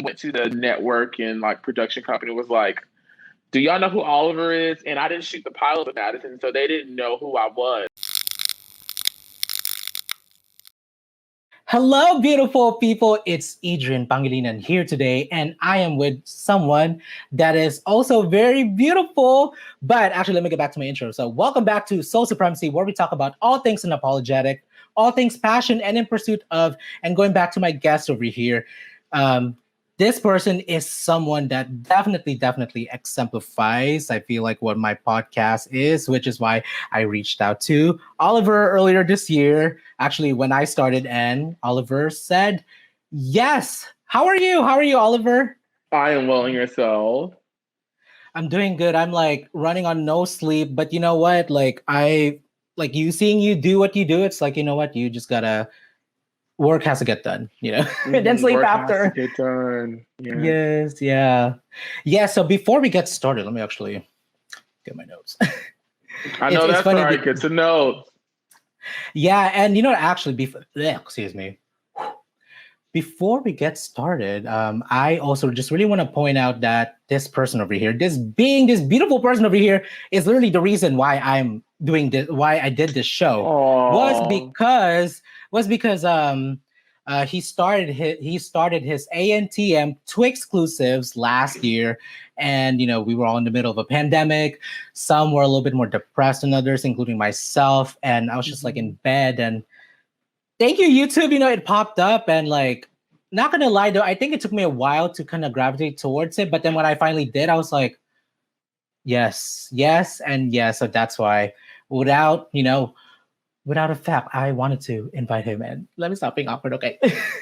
went to the network and like production company was like, do y'all know who Oliver is? And I didn't shoot the pilot with Madison, so they didn't know who I was. Hello, beautiful people. It's Edrian Pangilinan here today, and I am with someone that is also very beautiful. But actually, let me get back to my intro. So welcome back to Soul Supremacy, where we talk about all things unapologetic, all things passion and in pursuit of, and going back to my guest over here. This person is someone that definitely exemplifies, I feel like, what my podcast is, which is why I reached out to Oliver earlier this year, actually, when I started, and Oliver said, yes. How are you? How are you, Oliver? I am well, and yourself? I'm doing good. I'm like running on no sleep, but you know what? Seeing you do what you do, it's like, you know what? You just gotta work has to get done, you know, and then sleep work after. Has to get done. Yeah. Yes, yeah. Yeah, so before we get started, let me actually get my notes. I know that's right. Get the notes. Yeah, and you know, actually, excuse me. Before we get started, I also just really want to point out that this person over here, this beautiful person over here, is literally the reason why I'm doing this, why I did this show. Aww. was because he started his ANTM Twixt exclusives last year, and you know, we were all in the middle of a pandemic. Some were a little bit more depressed than others, including myself, and I was just like in bed. And thank you, YouTube. You know, it popped up, and like, not gonna lie though, I think it took me a while to kind of gravitate towards it. But then when I finally did, I was like, yes, and yes. So that's why, without a fact, I wanted to invite him in. Let me stop being awkward, okay?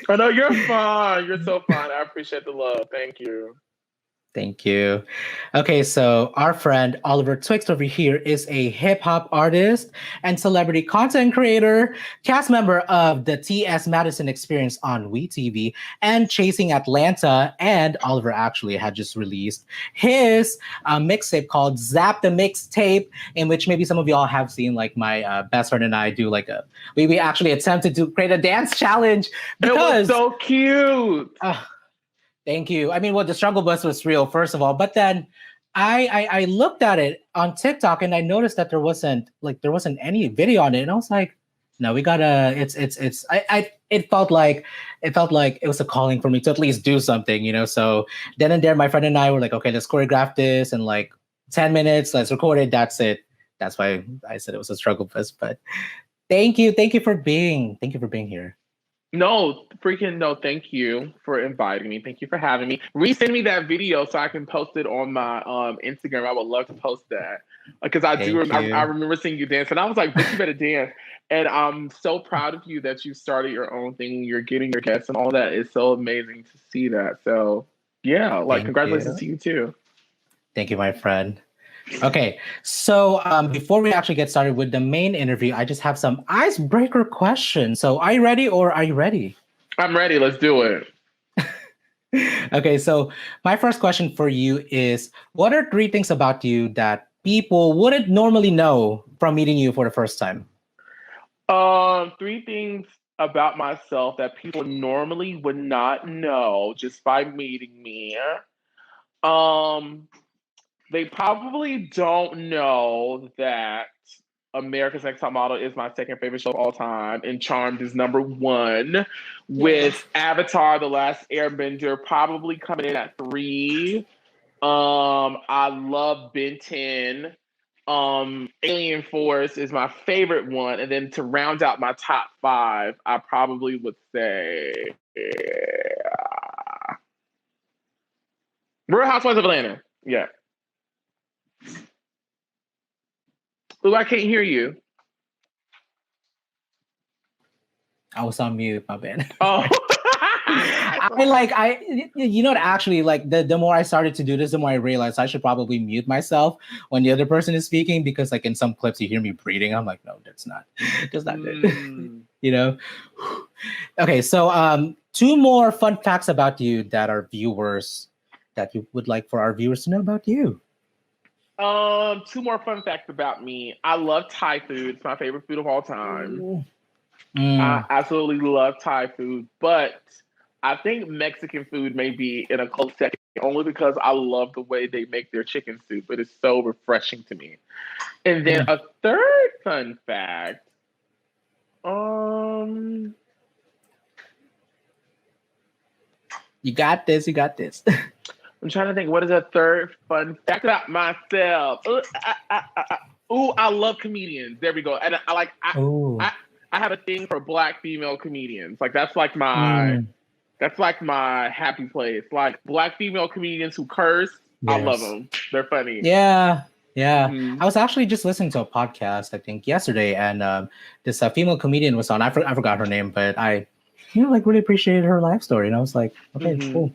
Oh no, you're fine. You're so fine. I appreciate the love. Thank you. Thank you. Okay, so our friend Oliver Twixt over here is a hip-hop artist and celebrity content creator, cast member of the T.S. Madison Experience on WeTV and Chasing Atlanta. And Oliver actually had just released his mixtape called Zap the Mixtape, in which maybe some of y'all have seen, like my best friend and I do like we actually attempted to create a dance challenge. Because, it was so cute. Thank you. I mean, well, the struggle bus was real, first of all, but then I looked at it on TikTok and I noticed that there wasn't any video on it, and I was like, no, we gotta. It felt like it was a calling for me to at least do something, you know. So then and there, my friend and I were like, okay, let's choreograph this in like 10 minutes. Let's record it. That's it. That's why I said it was a struggle bus. But thank you for being here. No, freaking no, thank you for inviting me. Thank you for having me. Resend me that video so I can post it on my Instagram. I would love to post that. Because I remember seeing you dance, and I was like, bitch, you better dance. And I'm so proud of you that you started your own thing. You're getting your guests and all that. It's so amazing to see that. So yeah, like congratulations to you too. Thank you, my friend. Okay, so before we actually get started with the main interview, I just have some icebreaker questions. So are you ready or are you ready? I'm ready. Let's do it. Okay, so my first question for you is, what are 3 things about you that people wouldn't normally know from meeting you for the first time? 3 things about myself that people normally would not know just by meeting me. They probably don't know that America's Next Top Model is my second favorite show of all time, and Charmed is number 1, with Avatar: The Last Airbender probably coming in at 3. I love Ben 10. Alien Force is my favorite one, and then to round out my top 5, I probably would say Real Housewives of Atlanta. Yeah. Ooh, I can't hear you. I was on mute, my bad. Oh. Actually, like the more I started to do this, the more I realized I should probably mute myself when the other person is speaking, because like in some clips you hear me breathing. I'm like, no, that's not it. You know? Okay, so 2 more fun facts about you that you would like for our viewers to know about you. 2 more fun facts about me. I love Thai food. It's my favorite food of all time. I absolutely love Thai food, but I think Mexican food may be in a close second, only because I love the way they make their chicken soup. It is so refreshing to me. And then a third fun fact. You got this. You got this. I'm trying to think. What is a third fun fact about myself? I love comedians. There we go. And I have a thing for Black female comedians. Like that's like my happy place. Like Black female comedians who curse. Yes. I love them. They're funny. Yeah. Yeah. Mm-hmm. I was actually just listening to a podcast, I think yesterday, and this female comedian was on. I forgot her name, but I really appreciated her life story. And I was like, okay, cool.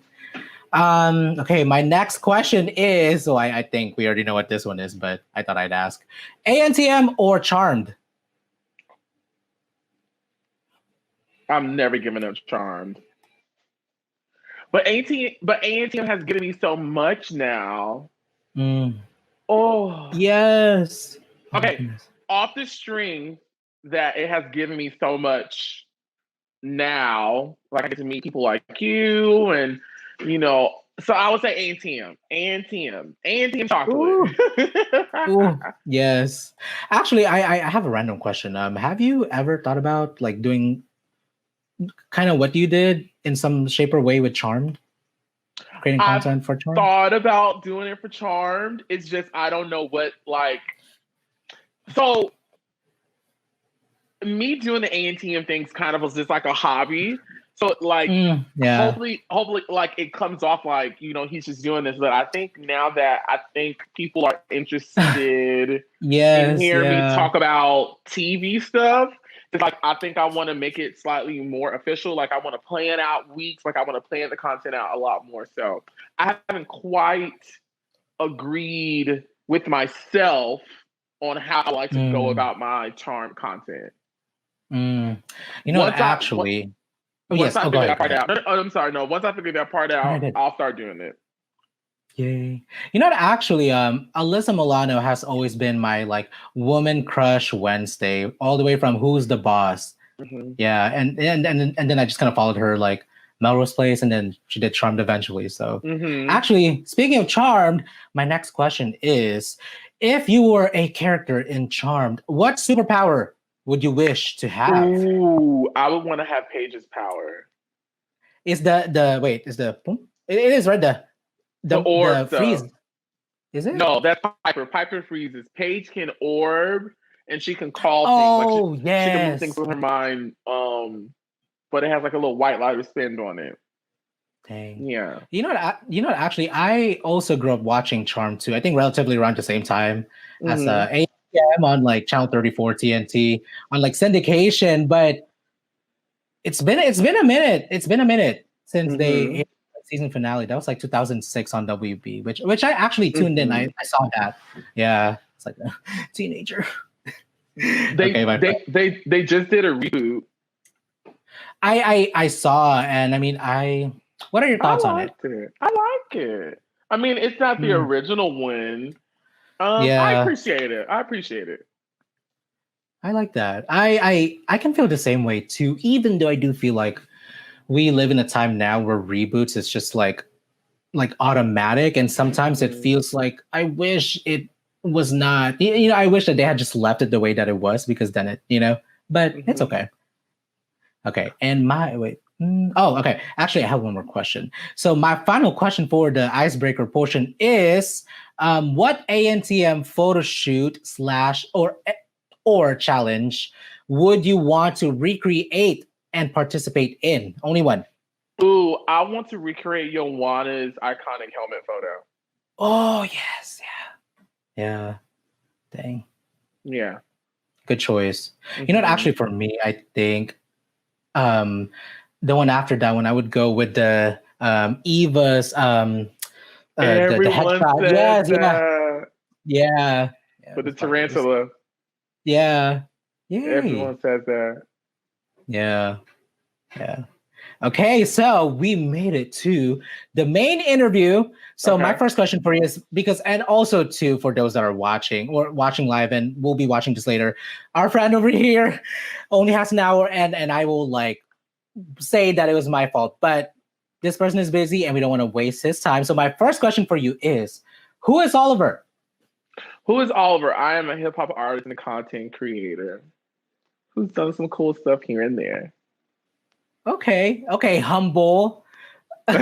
Okay, my next question is, so I think we already know what this one is, but I thought I'd ask. ANTM or Charmed? I'm never giving up Charmed. But ANTM has given me so much now. Oh. Yes. Okay. Off the string that it has given me so much now. Like I get to meet people like you and so I would say ANTM chocolate. Ooh, yes. Actually, I have a random question. Have you ever thought about like doing kind of what you did in some shape or way with Charmed? Creating content for Charmed? Thought about doing it for Charmed. It's just I don't know what so me doing the ANTM things kind of was just like a hobby. So hopefully like it comes off like, he's just doing this. But I think now that people are interested in hearing me talk about TV stuff, it's like I think I want to make it slightly more official. Like I want to plan out weeks, like I want to plan the content out a lot more. So I haven't quite agreed with myself on how I like to go about my Charm content. Actually. Once I figure that part out. I'm sorry. No, once I figure that part out, I'll start doing it. Yay. Actually, Alyssa Milano has always been my like woman crush Wednesday, all the way from Who's the Boss. Mm-hmm. Yeah, and then I just kind of followed her like Melrose Place, and then she did Charmed eventually. So actually, speaking of Charmed, my next question is: if you were a character in Charmed, what superpower would you wish to have? Ooh, I would want to have Paige's power. Is it is right the orb freeze? Is it? No, that's Piper. Piper freezes. Paige can orb and she can call things. Like she can move things with her mind. But it has like a little white light spin on it. Dang. Yeah. Actually, I also grew up watching Charmed too. I think relatively around the same time as ANTM on like Channel 34 TNT on like syndication, but it's been a minute. It's been a minute since they hit the season finale. That was like 2006 on WB, which I actually tuned in. I saw that. Yeah, it's like a teenager. They just did a reboot. I saw, and I mean, what are your thoughts on it? I like it. I mean, it's not the original one. I appreciate it. I like that. I can feel the same way too, even though I do feel like we live in a time now where reboots is just like automatic, and sometimes it feels like I wish it was not. I wish that they had just left it the way that it was, because then it, but it's okay. Okay, and okay. Actually, I have one more question. So my final question for the icebreaker portion is, what ANTM photo shoot / or challenge would you want to recreate and participate in? Only one. Ooh, I want to recreate Joanna's iconic helmet photo. Oh, yes. Yeah. Dang. Yeah. Good choice. Actually for me, I think the one after that one, I would go with the Eva's the headshot. Yeah. With the tarantula. Yeah. Everyone says that. Yeah. Okay, so we made it to the main interview. So my first question for you is, and also too, for those that are watching live and will be watching this later, our friend over here only has an hour, and I will like say that it was my fault. But this person is busy and we don't want to waste his time. So my first question for you is, who is Oliver? Who is Oliver? I am a hip hop artist and a content creator who's done some cool stuff here and there. Okay, humble. I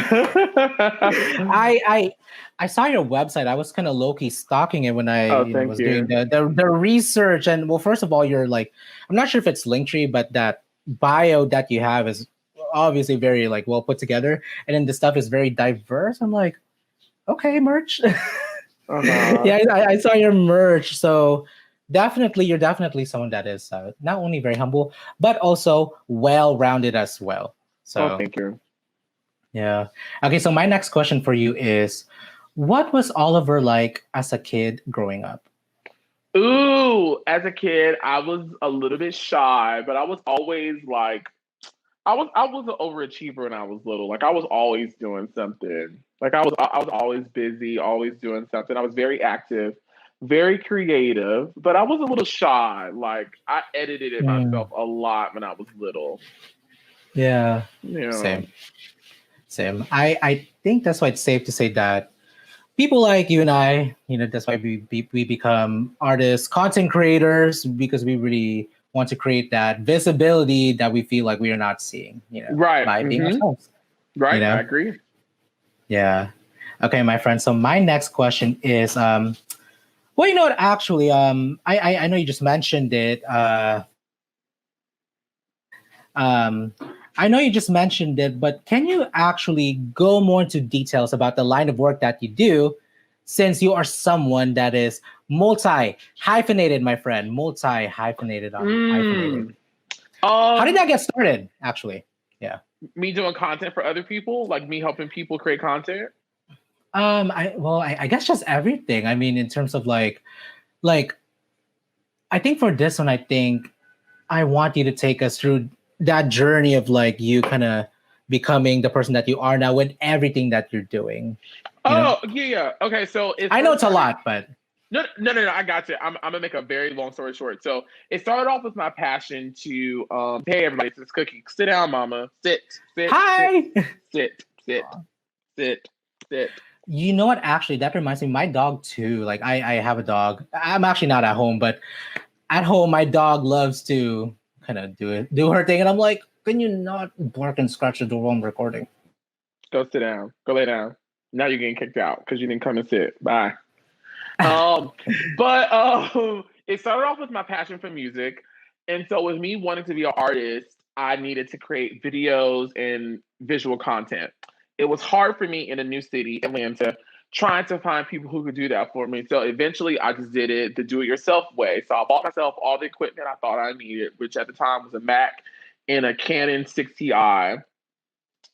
saw your website. I was kind of low-key stalking it when I was doing the research. And well, first of all, you're like, I'm not sure if it's Linktree, but that bio that you have is obviously very like well put together. And then the stuff is very diverse. I'm like, okay, merch. Yeah, I saw your merch. So you're definitely someone that is not only very humble, but also well-rounded as well. So thank you. Yeah. Okay, so my next question for you is, what was Oliver like as a kid growing up? Ooh, as a kid, I was a little bit shy, but I was always like, I was an overachiever when I was little. Like I was always doing something. Like I was always busy, always doing something. I was very active, very creative, but I was a little shy. Like I edited it myself a lot when I was little. Yeah. Same. I think that's why it's safe to say that people like you and I, that's why we become artists, content creators, because we really want to create that visibility that we feel like we are not seeing, right. by being ourselves. Right, I agree. Yeah. Okay, my friend. So my next question is, well, you know what? Actually, I know you just mentioned it. I know you just mentioned it, but can you actually go more into details about the line of work that you do, since you are someone that is multi-hyphenated, my friend? Multi-hyphenated on hyphenated. How did that get started, actually? Yeah. Me doing content for other people, like me helping people create content? I guess just everything. I mean, in terms of like, I think for this one, I think I want you to take us through that journey of like you kind of becoming the person that you are now with everything that you're doing. Yeah. Okay, so I know it's a lot, but no, I got you. I'm gonna make a very long story short. So it started off with my passion to hey everybody, it's Cookie. Sit down, mama. Sit. Hi. Sit. You know what? Actually, that reminds me, my dog too. Like I have a dog. I'm actually not at home, but at home, my dog loves to kind of do her thing, and I'm like, can you not bark and scratch the door while I'm recording? Go sit down. Go lay down. Now you're getting kicked out because you didn't come and sit. Bye. But it started off with my passion for music, and so with me wanting to be an artist, I needed to create videos and visual content. It was hard for me in a new city, Atlanta, trying to find people who could do that for me. So eventually I just did it the do-it-yourself way. So I bought myself all the equipment I thought I needed, which at the time was a Mac and a Canon 6Ti.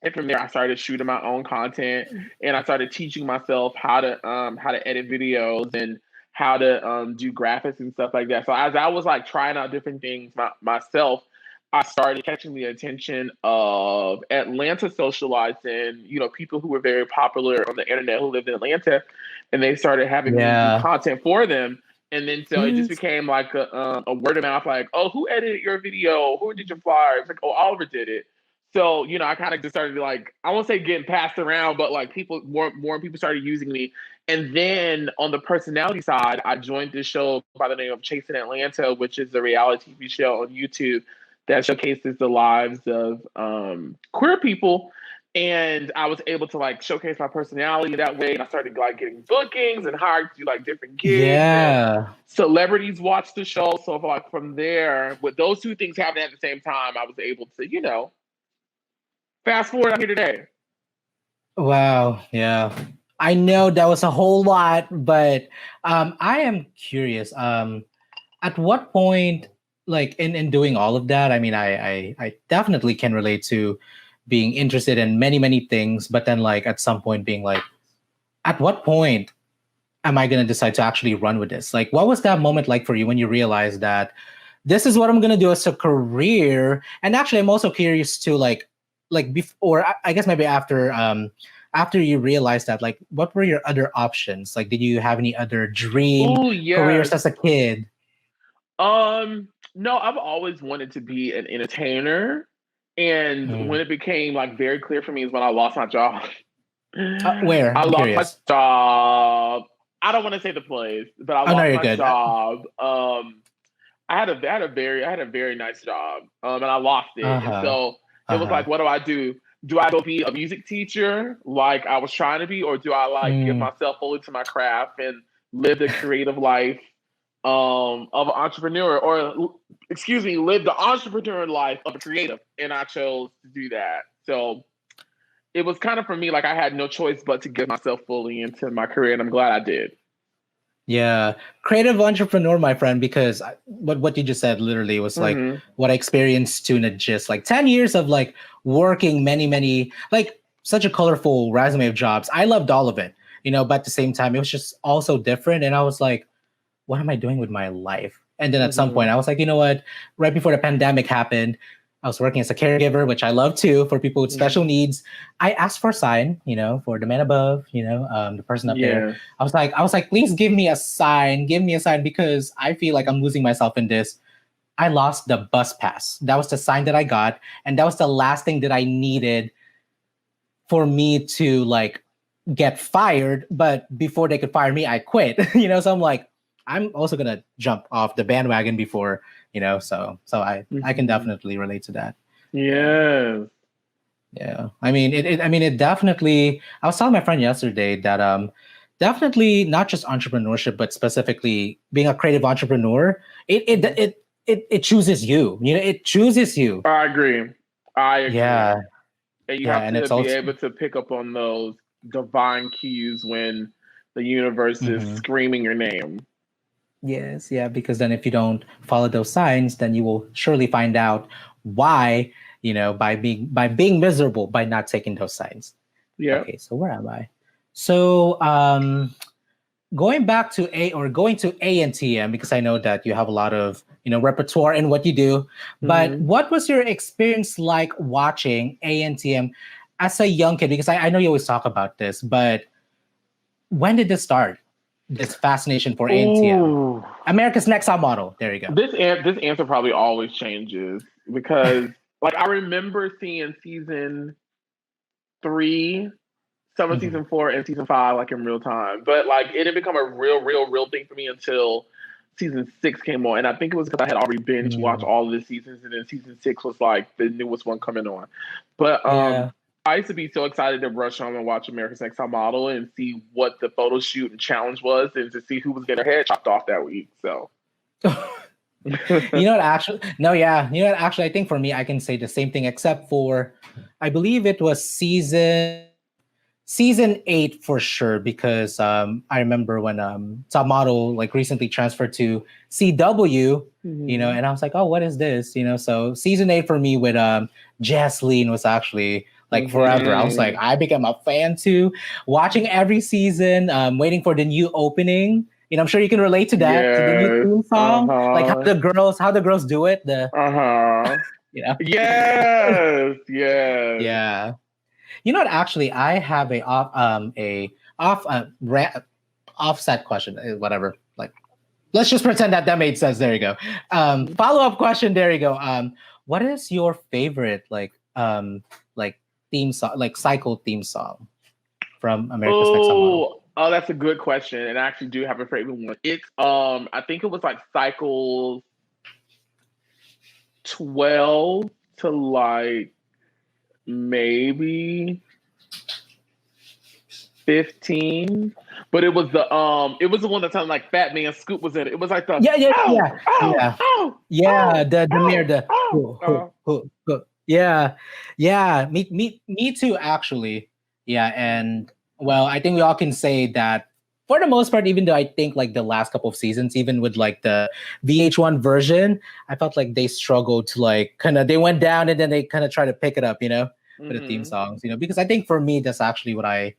And from there, I started shooting my own content, and I started teaching myself how to edit videos and how to do graphics and stuff like that. So as I was like trying out different things myself, I started catching the attention of Atlanta socialites and people who were very popular on the internet who lived in Atlanta, and they started having me do content for them. And then so it just became like a word of mouth, like, oh, who edited your video? Who did your flyers? Like, oh, Oliver did it. So, I kind of just started like, I won't say getting passed around, but like more people started using me. And then on the personality side, I joined this show by the name of Chasing Atlanta, which is a reality TV show on YouTube that showcases the lives of queer people. And I was able to like showcase my personality that way. And I started like getting bookings and hired to do like different gigs. Yeah. Celebrities watched the show. So like from there, with those two things happening at the same time, I was able to, fast forward, I'm here today. Wow. Yeah. I know that was a whole lot, but I am curious. At what point, like in doing all of that, I mean, I definitely can relate to being interested in many, many things, but then like at some point being like, at what point am I going to decide to actually run with this? Like, what was that moment like for you when you realized that this is what I'm going to do as a career? And actually, I'm also curious to like before, I guess maybe after you realized that, like, what were your other options? Like, did you have any other dream careers as a kid? No, I've always wanted to be an entertainer. And when it became like very clear for me is when I lost my job. Where? I I'm lost curious. my job. I don't want to say the place, but I Oh no, lost you're my good. job. I had a very nice job, and I lost it. And so it was like, what do I do? Do I go be a music teacher like I was trying to be, or do I like give myself fully to my craft and live the creative life of an entrepreneur, or excuse me, live the entrepreneur life of a creative? And I chose to do that. So it was kind of for me like I had no choice but to give myself fully into my career, and I'm glad I did. Yeah, creative entrepreneur, my friend, because what you just said literally was like what I experienced to in a gist, like 10 years of like working many, like such a colorful resume of jobs. I loved all of it, but at the same time, it was just also different. And I was like, what am I doing with my life? And then at some point I was like, you know what, right before the pandemic happened, I was working as a caregiver, which I love too, for people with special needs. I asked for a sign, for the man above, the person up there. I was like, please give me a sign, because I feel like I'm losing myself in this. I lost the bus pass. That was the sign that I got. And that was the last thing that I needed for me to like get fired. But before they could fire me, I quit, so I'm like, I'm also going to jump off the bandwagon before, so I can definitely relate to that. Yeah. Yeah. I mean, it definitely, I was telling my friend yesterday that, definitely not just entrepreneurship, but specifically being a creative entrepreneur, it chooses you, it chooses you. I agree. Yeah. And you have to be able to pick up on those divine cues when the universe is screaming your name. Yes, yeah, because then if you don't follow those signs, then you will surely find out why, by being miserable, by not taking those signs. Yeah. Okay, so where am I? So going to ANTM, because I know that you have a lot of repertoire in what you do. But what was your experience like watching ANTM as a young kid? Because I know you always talk about this, but when did this start? This fascination for ANTM, America's Next Top Model. There you go. This answer probably always changes because, like, I remember seeing season 3, some of season 4, and season 5 like in real time, but like it didn't become a real thing for me until season 6 came on, and I think it was because I had already binge watched all of the seasons, and then season 6 was like the newest one coming on. But I used to be so excited to rush home and watch America's Next Top Model and see what the photo shoot and challenge was, and to see who was getting their head chopped off that week. So, actually, I think for me, I can say the same thing, except for, I believe it was season 8 for sure, because I remember when Top Model like recently transferred to CW, and I was like, oh, what is this? So season 8 for me with Jaslyn was actually like forever. I was like, I became a fan too, watching every season, waiting for the new opening. I'm sure you can relate to that, to the new theme song, like how the girls do it. Yes. Yeah. Actually, I have a offset question, whatever. Like, let's just pretend that made sense. There you go. Follow-up question. There you go. What is your favorite like theme song, like cycle theme song from America's Next Top Model? Oh, that's a good question, and I actually do have a favorite one. It's I think it was like cycles 12 to like maybe 15, but it was the one that sounded like Fat Man Scoop was in it. It was like the Me too, actually. Yeah, and well, I think we all can say that for the most part, even though I think like the last couple of seasons, even with like the VH1 version, I felt like they struggled to like they went down and then they kind of try to pick it up, with the theme songs, because I think for me, that's actually what I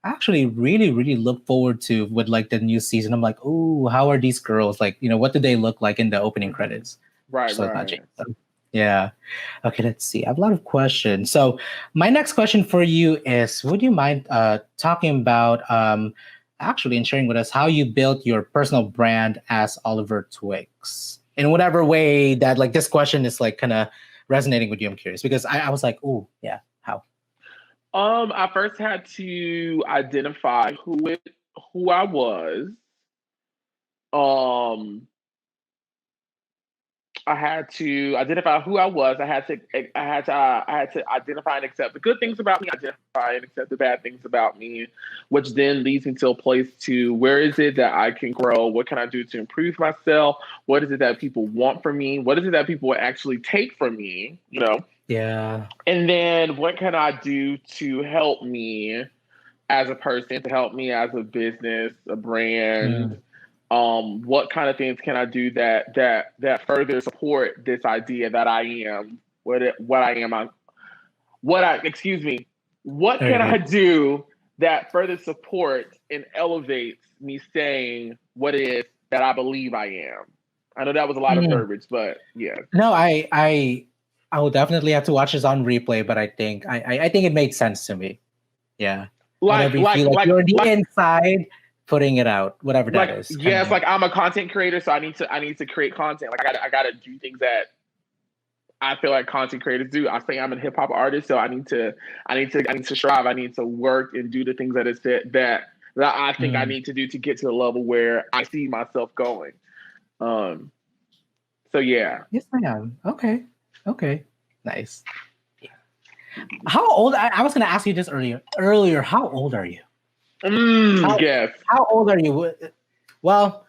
actually really look forward to with like the new season. I'm like, oh, how are these girls? Like, what do they look like in the opening credits? Right. Yeah. Okay, let's see. I have a lot of questions. So my next question for you is, would you mind talking about actually and sharing with us how you built your personal brand as Oliver Twixt? In whatever way that like this question is like kind of resonating with you? I'm curious because I was like, oh yeah, how? I first had to identify who I was. Um, I had to identify who I was. I had to identify and accept the good things about me, identify and accept the bad things about me, which then leads me to a place to where is it that I can grow? What can I do to improve myself? What is it that people want from me? What is it that people will actually take from me? You know? Yeah. And then what can I do to help me as a person, to help me as a business, a brand? What kind of things can I do that further support this idea that I am what I am? What can I do that further supports and elevates me saying what it is that I believe I am? I know that was a lot of verbiage, but yeah. No, I will definitely have to watch this on replay, but I think I think it made sense to me. Yeah. Whenever you feel like you're the inside putting it out, whatever that is. Yes, like I'm a content creator, so I need to create content. Like I gotta do things that I feel like content creators do. I say I'm a hip hop artist, so I need to strive. I need to work and do the things that I think I need to do to get to the level where I see myself going. So yeah. Yes, I am. Okay. Nice. How old? I was going to ask you this earlier. How old are you? Yes. How old are you? Well,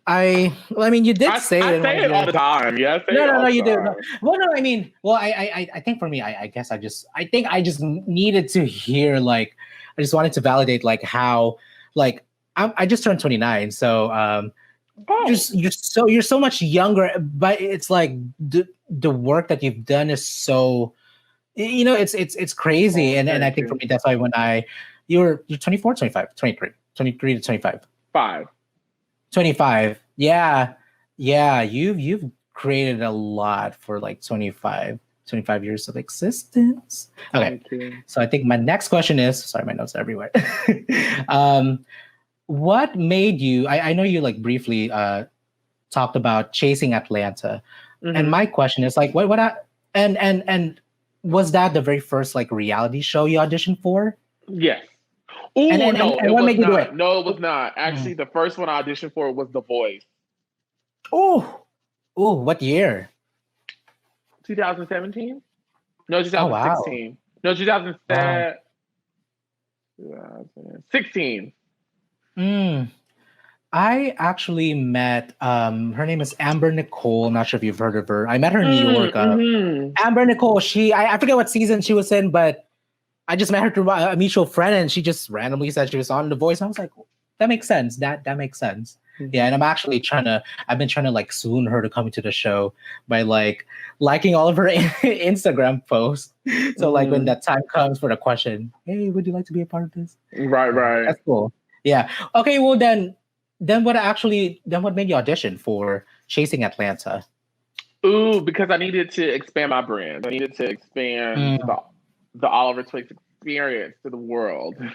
I mean, you did say it. I say it all the time. Yeah. No, you do. No. Well, no, I mean, I think for me, I guess I think I just needed to hear, like, I just wanted to validate, like, how, like, I just turned 29, so you're so much younger, but it's like the work that you've done is so, you know, it's crazy. And I think for me, that's why you're 24, 25, 23 to 25. 25. Yeah. You've created a lot for like 25 years of existence. Okay. So I think my next question is, sorry, my notes are everywhere. What made you, I know you like briefly talked about chasing Atlanta. And my question is like, and was that the very first like reality show you auditioned for? Yes. Oh, no, and what made you do it? No, it was not. Actually, the first one I auditioned for was The Voice. Oh, what year? 2017? No, 2016. No, 2016. I actually met, her name is Amber Nicole. I'm not sure if you've heard of her. I met her in New York. Amber Nicole, I forget what season she was in, but I just met her through a mutual friend, and she just randomly said she was on The Voice. And I was like, that makes sense. That makes sense. Yeah, and I've been trying to like swoon her to come to the show by like liking all of her Instagram posts. So like when that time comes for the question, hey, would you like to be a part of this? Right. That's cool. Yeah. Okay. Well, then what made you audition for Chasing Atlanta? Ooh, because I needed to expand my brand. I needed to expand the Oliver Twixt experience to the world. So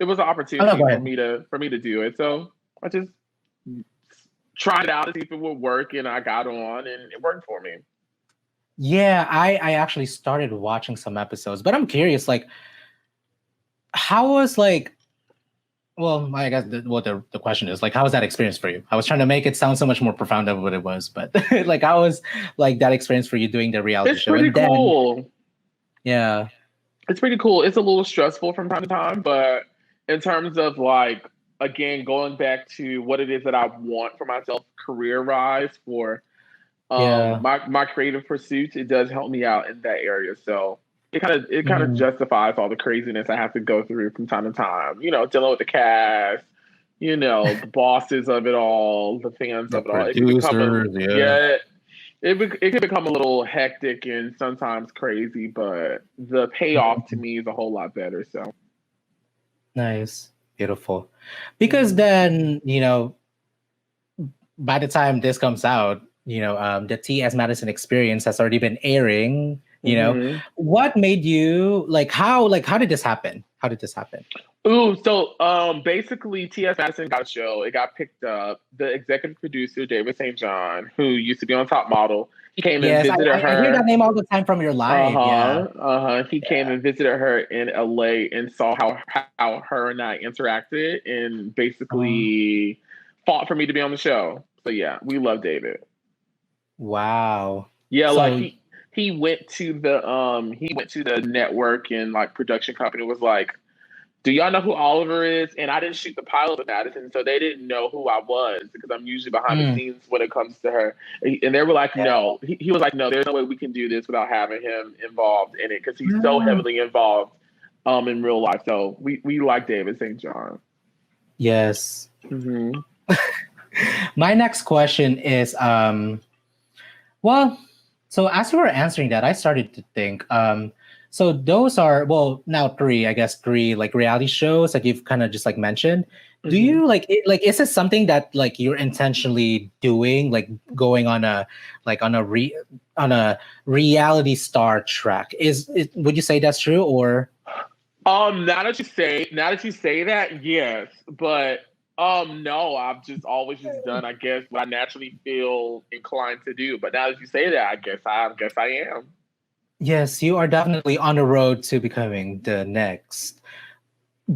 it was an opportunity for me to do it. So I just tried it out to see if it would work, and I got on, and it worked for me. Yeah, I actually started watching some episodes, but I'm curious, like, how was like, well, I guess the question is like, how was that experience for you? I was trying to make it sound so much more profound than what it was, but like, how was like that experience for you doing the reality show? It's pretty cool. Yeah. It's pretty cool. It's a little stressful from time to time, but in terms of like, again, going back to what it is that I want for myself career-wise for my creative pursuits, it does help me out in that area. So it kind of justifies all the craziness I have to go through from time to time. You know, dealing with the cast, you know, the bosses of it all, the fans of it all. It can become a little hectic and sometimes crazy, but the payoff to me is a whole lot better. So nice, beautiful. Because then, you know, by the time this comes out, you know, the T.S. Madison Experience has already been airing You know, what made you how did this happen? How did this happen? Ooh, so basically T.S. Madison got a show. It got picked up. The executive producer, David St. John, who used to be on Top Model, he came and Yes, visited I hear that her. name all the time from your live. Yeah. He came and visited her in LA and saw how her and I interacted and basically fought for me to be on the show. So yeah, we love David. Wow. Yeah, So, like he went to the network and like production company was like, do y'all know who Oliver is? And I didn't shoot the pilot with Madison, so they didn't know who I was because I'm usually behind the scenes when it comes to her. And they were like, no. He was like, no, there's no way we can do this without having him involved in it because he's so heavily involved in real life. So we like David St. John. Yes. My next question is, well, so as you were answering that, I started to think, so those are, well, now three like reality shows that you've kind of just like mentioned. Do you is this something that like you're intentionally doing, like going on a reality star track? Would you say that's true or? Now that you say that, yes, but no, I've just always just done, I guess, what I naturally feel inclined to do. But now that you say that, I guess I am. Yes, you are definitely on the road to becoming the next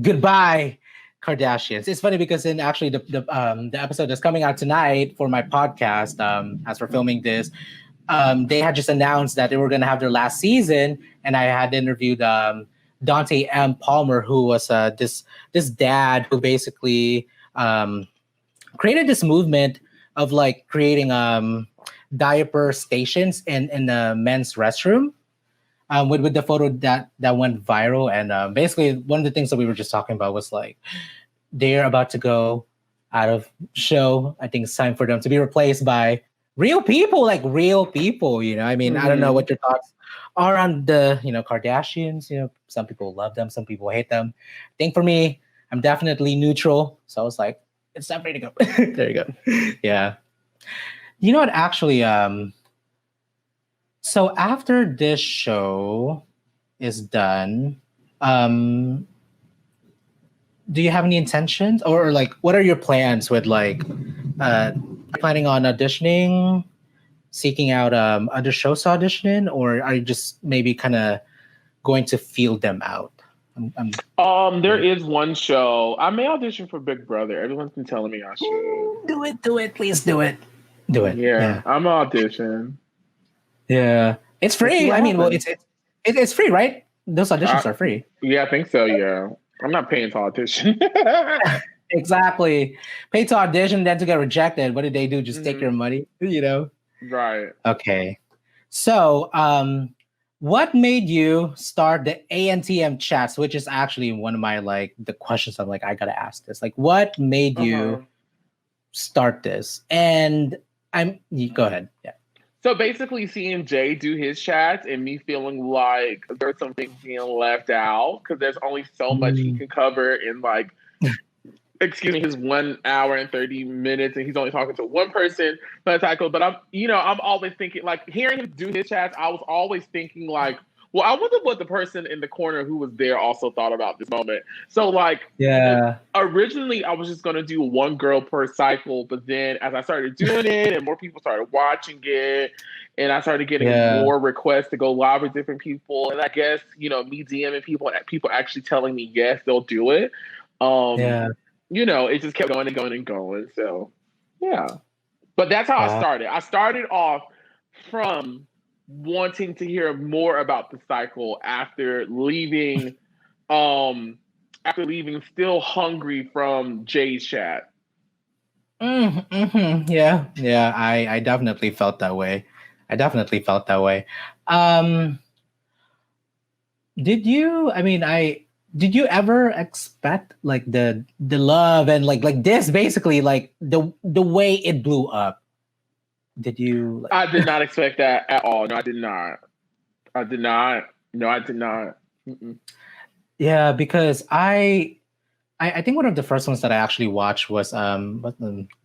goodbye Kardashians. It's funny because in actually the episode that's coming out tonight for my podcast, as we're filming this, they had just announced that they were going to have their last season, and I had interviewed Dante M. Palmer, who was this dad who basically created this movement of like creating diaper stations in the men's restroom. With the photo that went viral, and basically one of the things that we were just talking about was like they're about to go out of show. I think it's time for them to be replaced by real people, You know, I mean, I don't know what your thoughts are on the Kardashians. You know, some people love them, some people hate them. I think for me, I'm definitely neutral. So I was like, it's time for you to go. There you go. Yeah. You know what? Actually, so after this show is done, do you have any intentions or like what are your plans with like planning on auditioning, seeking out other shows to audition, or are you just maybe kind of going to feel them out? There is one show. I may audition for Big Brother. Everyone's been telling me I should. Do it, please do it. Yeah. I'm audition. Yeah, it's free. I mean, well, it's free, right? Those auditions are free. Yeah, I think so. Yeah, I'm not paying to audition. Exactly, pay to audition, then to get rejected. What did they do? Just take your money, you know? Right. Okay. So, what made you start the ANTM chats, which is actually one of my like the questions I'm like I gotta ask this. Like, what made you start this? And go ahead. Yeah. So basically seeing Jay do his chats and me feeling like there's some things being left out because there's only so much he can cover in like, his 1 hour and 30 minutes and he's only talking to one person per cycle. But I'm always thinking like hearing him do his chats, I was always thinking like, well, I wonder what the person in the corner who was there also thought about this moment. So like, originally I was just going to do one girl per cycle, but then as I started doing it and more people started watching it and I started getting more requests to go live with different people. And I guess, me DMing people actually telling me, yes, they'll do it. It just kept going and going and going. So yeah, but that's how I started. I started off from wanting to hear more about the cycle after leaving still hungry from Jay's chat. Yeah, I definitely felt that way. Did you ever expect like the love and like this basically like the way it blew up? Did you? I did not expect that at all. No, I did not. No, I did not. Yeah, because I I think one of the first ones that I actually watched was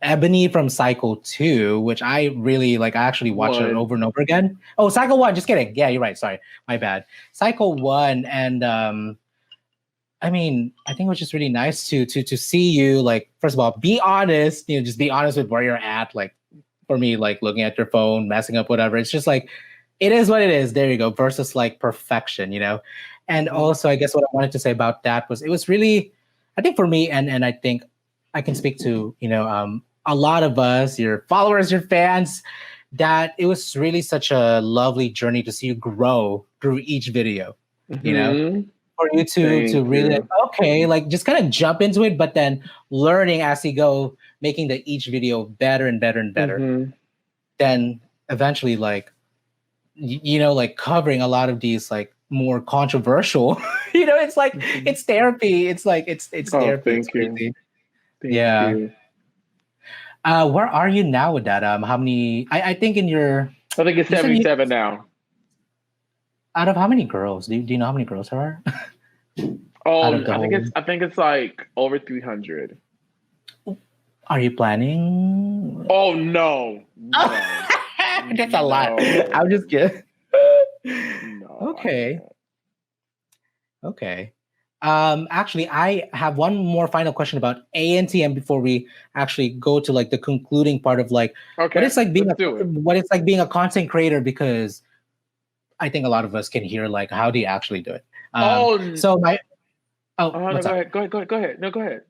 Ebony from Cycle 2, which I really like. I actually watched it over and over again. Oh, Cycle 1, just kidding. Yeah, you're right. Sorry, my bad. Cycle 1, and I mean, I think it was just really nice to see you, like, first of all, be honest, just be honest with where you're at. Like, for me, like looking at your phone, messing up, whatever. It's just like, it is what it is. There you go. Versus like perfection, And also, I guess what I wanted to say about that was, it was really, I think for me, and I think I can speak to, a lot of us, your followers, your fans, that it was really such a lovely journey to see you grow through each video, for you to really, like just kind of jump into it, but then learning as you go, making each video better and better and better. Then eventually, like, like covering a lot of these like more controversial, it's like, it's therapy. It's like, it's therapy. Thank you. Thank you. Where are you now with that? How many, I think I think it's 77 now. Out of how many girls? Do you know how many girls there are? I think it's like over 300. Are you planning? Oh no. That's a lot. I'm just kidding. Okay. Actually, I have one more final question about ANTM before we actually go to like the concluding part of like what it's like being a content creator, because I think a lot of us can hear like, how do you actually do it? Go ahead. No, go ahead.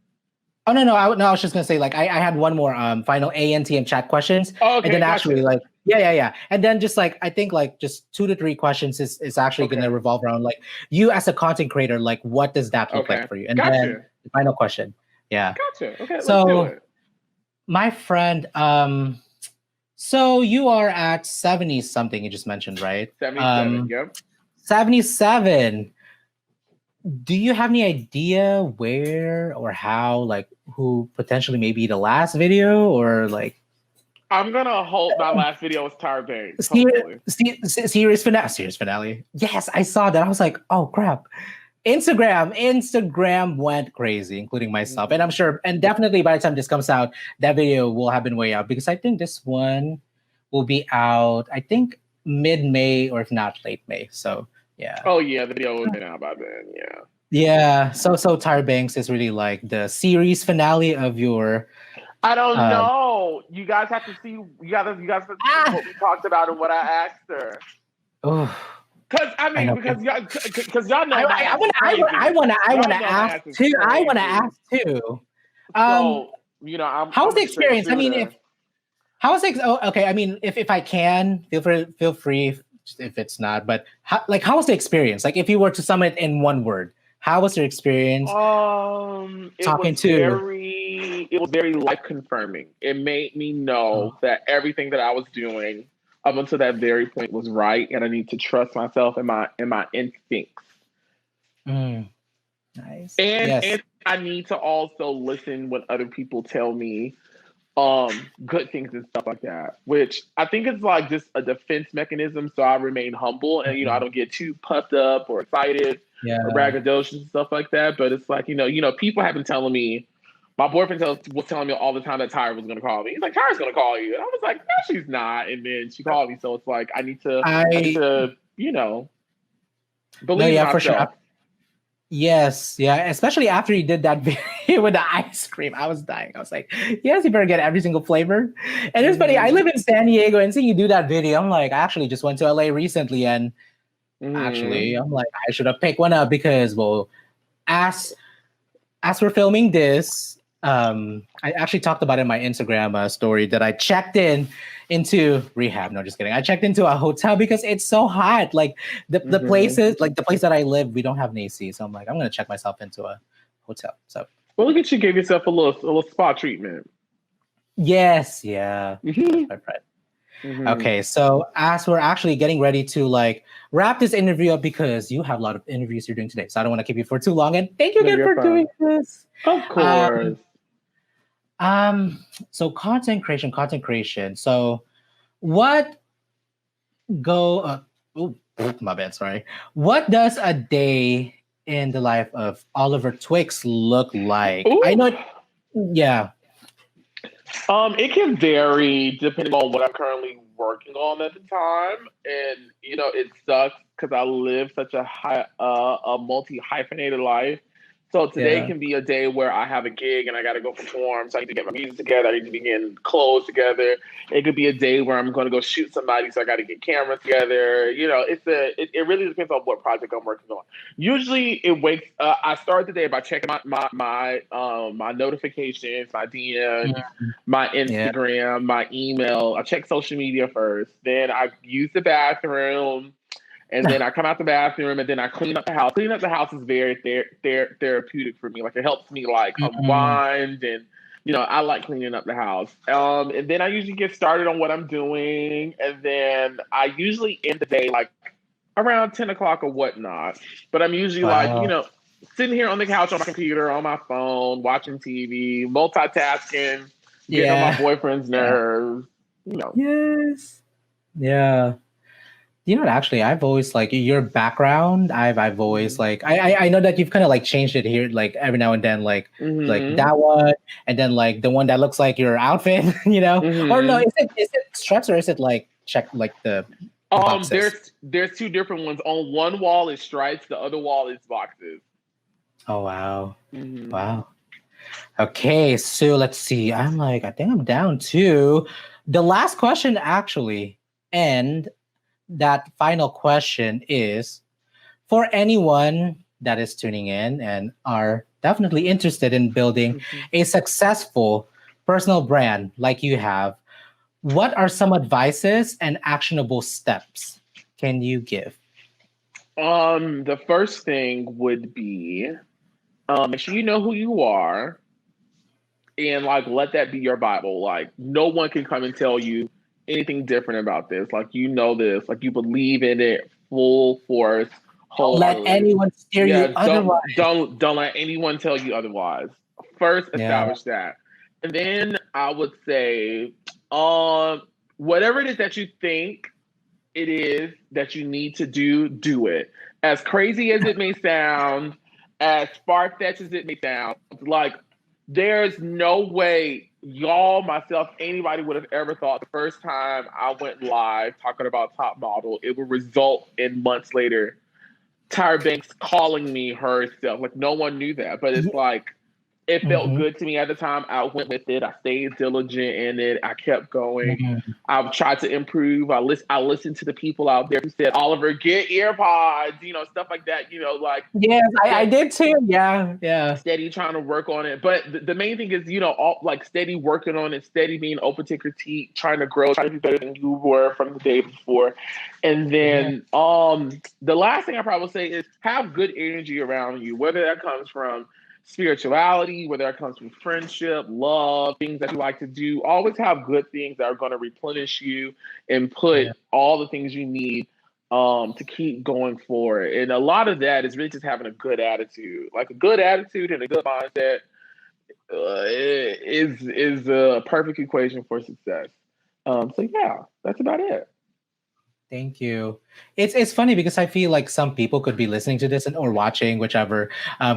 Oh no! I was just gonna say, like, I had one more final ANTM chat questions, and then actually like and then just like I think like just 2 to 3 questions is actually gonna revolve around like you as a content creator, like what does that look like for you? And then the final question, Gotcha. Okay, so let's do it. My friend, so you are at 70 something. You just mentioned, right? 77. Yep. 77. Do you have any idea where or how, like, who potentially may be the last video, or like? I'm gonna hope my last video was Tired Banks. Series finale. Yes, I saw that. I was like, oh crap. Instagram went crazy, including myself, and I'm sure, and definitely by the time this comes out, that video will have been way out, because I think this one will be out, I think mid-May, or if not late May. So. Yeah. Oh yeah, the video would have been out by then. Yeah. Yeah. So Tyra Banks is really like the series finale of your. I don't know. You guys have to see. You guys have to see what we talked about and what I asked her. Oh. Because y'all know. I want to ask too. I want to ask too. So how's the experience? I mean, how's it? Oh, okay. I mean, if I can, feel free. If it's not, but how was the experience? Like, if you were to sum it in one word, how was your experience? It was very life confirming. It made me know that everything that I was doing up until that very point was right, and I need to trust myself and my instincts. Nice. And I need to also listen when other people tell me good things and stuff like that, which I think is like just a defense mechanism. So I remain humble and, I don't get too puffed up or excited or braggadocious and stuff like that. But it's like, people have been telling me, my boyfriend was telling me all the time that Tyra was going to call me. He's like, Tyra's going to call you. And I was like, no, she's not. And then she called me. So it's like, I need to believe in myself. For sure. Yes, yeah, especially after you did that video with the ice cream. I was dying. I was like, yes, you better get every single flavor. And it's funny, I live in San Diego, and seeing you do that video, I'm like, I actually just went to LA recently, and actually, I'm like, I should have picked one up, because, well, as we're filming this, I actually talked about it in my Instagram story that I checked into rehab. No, just kidding. I checked into a hotel because it's so hot. Like the places, like the place that I live, we don't have an AC. So I'm like, I'm going to check myself into a hotel. So. Well, look at you, gave yourself a little spa treatment. Yes. Yeah. That's my friend. Okay. So as we're actually getting ready to like wrap this interview up, because you have a lot of interviews you're doing today, so I don't want to keep you for too long. And thank you again for doing this. Of course. So content creation. So what my bad, sorry. What does a day in the life of Oliver Twixt look like? Ooh. I know, yeah. It can vary depending on what I'm currently working on at the time, and it sucks because I live such a multi-hyphenated life. So today Yeah. can be a day where I have a gig and I got to go perform. So I need to get my music together. I need to be getting clothes together. It could be a day where I'm going to go shoot somebody. So I got to get cameras together. It really depends on what project I'm working on. Usually it wakes. I start the day by checking my notifications, my DMs, my Yeah. Instagram, my email. I check social media first. Then I use the bathroom. And then I come out the bathroom and then I clean up the house. Cleaning up the house is very therapeutic for me. Like it helps me unwind and I like cleaning up the house. And then I usually get started on what I'm doing. And then I usually end the day like around 10 o'clock or whatnot. But I'm usually Wow. sitting here on the couch on my computer, on my phone, watching TV, multitasking, getting on my Yeah. boyfriend's nerves. Yes. Yeah. You know what? Actually, I've always like your background. I've always like I know that you've kind of like changed it here, like every now and then, like that one, and then like the one that looks like your outfit, Or no, is it stripes or is it like check like the boxes? There's two different ones. On one wall is stripes, the other wall is boxes. Oh wow, Mm-hmm. wow. Okay, so let's see. I think I'm down to the last question actually, and that final question is for anyone that is tuning in and are definitely interested in building a successful personal brand like you have, what are some advices and actionable steps can you give? The first thing would be make sure you know who you are and let that be your Bible. Like no one can come and tell you anything different about this. Like this, like you believe in it full force, Don't let wholeheartedly. anyone steer you otherwise. Don't let anyone tell you otherwise. First, establish that, and then I would say, whatever it is that you think it is that you need to do it. As crazy as it may sound, as far-fetched as it may sound, there's no way y'all, myself, anybody would have ever thought the first time I went live talking about Top Model, it would result in months later Tyra Banks calling me herself. Like no one knew that, but it's it felt good to me at the time. I went with it. I stayed diligent in it. I kept going. I've tried to improve. I listened to the people out there who said, Oliver, get earpods, stuff like that, Yes, I did too. Yeah. Steady trying to work on it. But the main thing is, steady working on it, steady being open to critique, trying to grow, trying to be better than you were from the day before. And then the last thing I probably say is have good energy around you, whether that comes from spirituality, whether that comes from friendship, love, things that you like to do. Always have good things that are going to replenish you and put all the things you need to keep going forward. And a lot of that is really just having a good attitude. Like a good attitude and a good mindset is a perfect equation for success. So yeah, that's about it. Thank you. It's funny because I feel like some people could be listening to this or watching, whichever,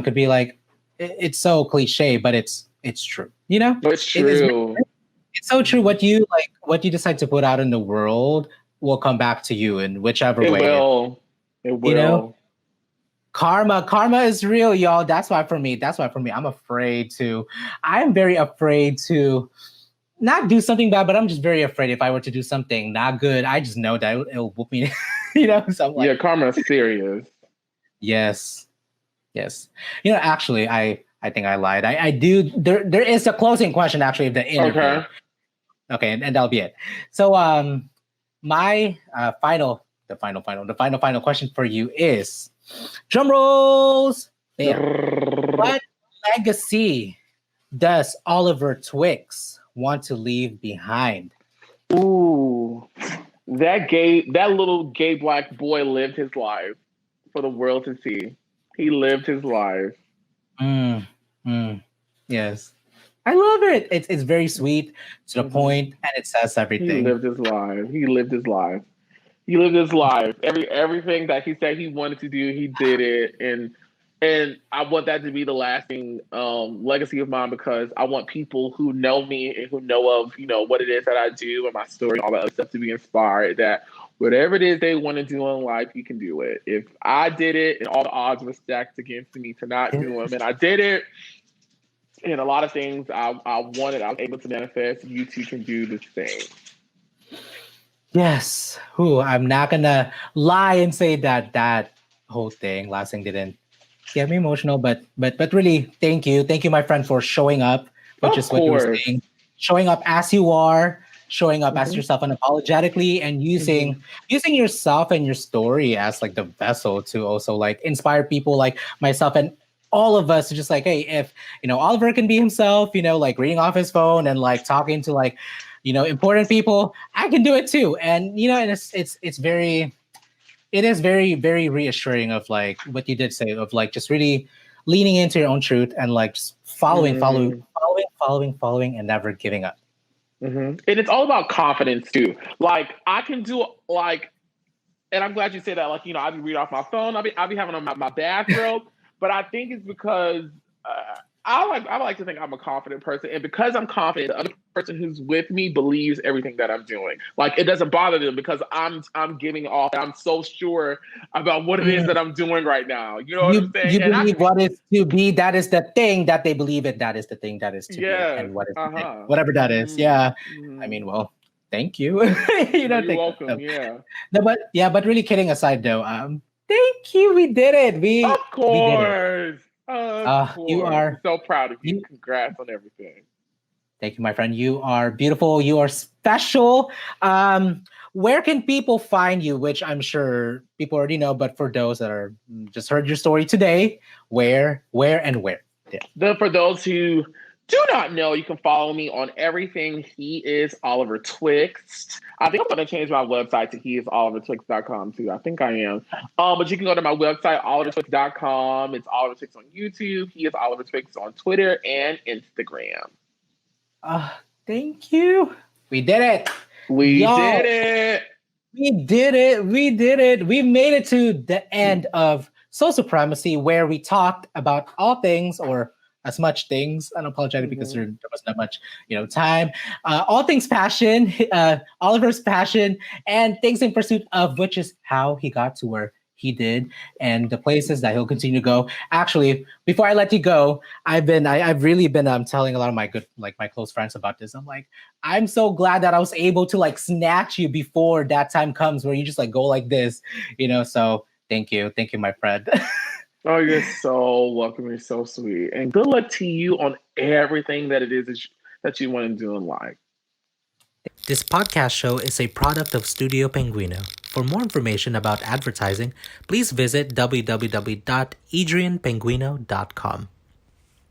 could be like, it's so cliche, but it's true. It's true. It's so true. What you decide to put out in the world will come back to you in whichever way. It will. Karma is real, y'all. That's why for me, I'm very afraid to not do something bad, but I'm just very afraid if I were to do something not good, I just know that it'll whoop me. So I'm like, karma is serious. Yes. Actually, I think I lied. I do. There is a closing question actually of the interview. Okay, and that'll be it. So, my final question for you is, drum rolls. What legacy does Oliver Twixt want to leave behind? Ooh, that little gay black boy lived his life for the world to see. He lived his life. Yes. I love it. It's very sweet, to the point, and it says everything. He lived his life. Everything that he said he wanted to do, he did it. And And I want that to be the lasting legacy of mine, because I want people who know me and who know of, what it is that I do and my story and all that other stuff to be inspired that whatever it is they want to do in life, you can do it. If I did it and all the odds were stacked against me to not do them, and I did it, and a lot of things I wanted, I was able to manifest, you too can do the same. Yes. Ooh, I'm not gonna lie and say that whole thing, last thing didn't get me emotional, but really, thank you, my friend, for showing up, which is what you were saying, showing up as you are, showing up as yourself unapologetically, and using yourself and your story as like the vessel to also like inspire people like myself and all of us to just like, hey, if Oliver can be himself, like reading off his phone and like talking to like important people, I can do it too. And and it is very, very reassuring of like what you did say, of like just really leaning into your own truth and like just following, and never giving up. And it's all about confidence too. Like I can do like, and I'm glad you said that. Like I be reading off my phone. I be having on my bathrobe, but I think it's because I like to think I'm a confident person, and because I'm confident, the other person who's with me believes everything that I'm doing. Like it doesn't bother them because I'm giving off. I'm so sure about what it is that I'm doing right now. You know what I'm saying? You believe what is to be. That is the thing that they believe it. That is the thing that is to be. And what is the thing, whatever that is. Yeah. I mean, well, thank you. You're welcome. Yeah. No, but really kidding aside though, thank you. We did it. Of course. We did it. You are I'm so proud of you. Congrats on everything. Thank you, my friend. You are beautiful. You are special. Where can people find you? Which I'm sure people already know, but for those that are just heard your story today, where? Yeah. For those who do not know, you can follow me on everything. He is Oliver Twixt. I think I'm going to change my website to heisolivertwixt.com too. I think I am. But you can go to my website, olivertwixt.com. It's Oliver Twixt on YouTube. He is Oliver Twixt on Twitter and Instagram. Thank you. We did it. We did it. We made it to the end of Soul Supremacy, where we talked about all things, or as much things, unapologetic, because there was not much, time. All things passion, Oliver's passion, and things in pursuit of, which is how he got to where he did, and the places that he'll continue to go. Actually, before I let you go, I've really been telling a lot of my my close friends about this. I'm like, I'm so glad that I was able to like snatch you before that time comes where you just like go like this, So thank you, my friend. Oh, you're so welcome. You're so sweet. And good luck to you on everything that it is that you want to do in life. This podcast show is a product of Studio Penguino. For more information about advertising, please visit www.edrianpenguino.com.